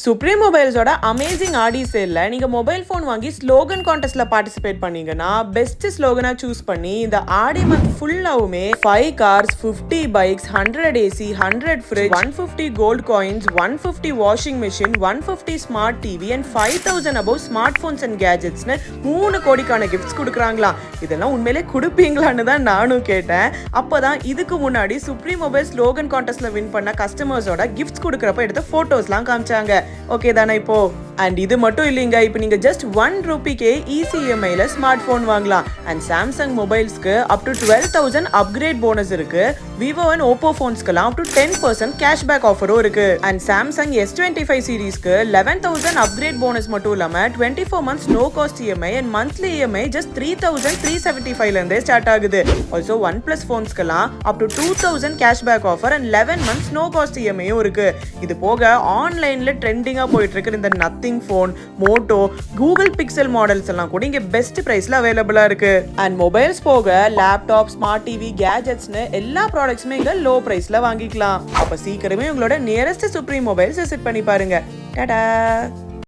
Supreme மொபைல்ஸோட amazing Aadi சேல்ல நீங்க mobile phone வாங்கி ஸ்லோகன் கான்டெஸ்ட்ல பார்ட்டிசிபேட் பண்ணீங்கன்னா பெஸ்ட் ஸ்லோகனா சூஸ் பண்ணி இந்த ஆடி மந்த் ஃபுல்லாவுமே 5 cars 50 bikes 100 AC 100 fridge 150 gold coins 150 washing machine 150 smart TV and 5000 above smart phones and கேஜெட்ஸ்னு 3 கோடிக்கான கிஃப்ட்ஸ் கொடுக்குறாங்களா. இதெல்லாம் உண்மையிலே கொடுப்பீங்களான்னு தான் நானும் கேட்டேன். அப்பதான் இதுக்கு முன்னாடி சுப்ரீம் மொபைல் ஸ்லோகன் கான்டெஸ்ட்ல வின் பண்ண கஸ்டமர்ஸோட கிஃப்ட்ஸ் கொடுக்குறப்ப எடுத்த போட்டோஸ்லாம் காமிச்சாங்க. ஓகே தானே இப்போ? அண்ட் இது மட்டும் இல்லைங்க, இப்போ நீங்க ஜஸ்ட் 1 ரூபிக்கே ECMIல ஸ்மார்ட் போன் வாங்கலாம். அண்ட் சாம்சங் மொபைல்ஸ்க்கு அப் டு 12,000 அப்கிரேட் போனஸ் இருக்கு. விவோ அண்ட் ஓப்போ போன்ஸ்க்குலாம் அப் டு 10% கேஷ்பேக் ஆஃபரும் இருக்கு. அண்ட் சாம்சங் S25 சீரீஸ்க்கு 11,000 அப்கிரேட் போனஸ் மட்டும் இல்லாம 24 months no cost EMI and monthly EMI just 3,375ல இருந்தே ஸ்டார்ட் ஆகுது. ஆல்சோ OnePlus போன்ஸ்க்குலாம் up to 2,000 cashback offer and 11 months no cost EMIயும் இருக்கு. இது போக ஆன்லைன்ல ட்ரெண்டிங்கா போயிட்டு இருக்கு இந்த nothing phone, Moto, Google Pixel models எல்லாம் கூட இங்க பெஸ்ட் பிரைஸ்ல அவைலபிளா இருக்கு. அண்ட் மொபைல்ஸ் போக லேப்டாப், ஸ்மார்ட் டிவி, கேஜெட்ஸ்னு எல்லா ப்ராடக்ட்ஸுமே இங்க லோ பிரைஸ்ல வாங்கிக்கலாம். அப்ப சீக்கிரமே உங்களோட நியரஸ்ட் சுப்ரீம் மொபைல்ஸ் விசிட் பண்ணி பாருங்க. டாடா.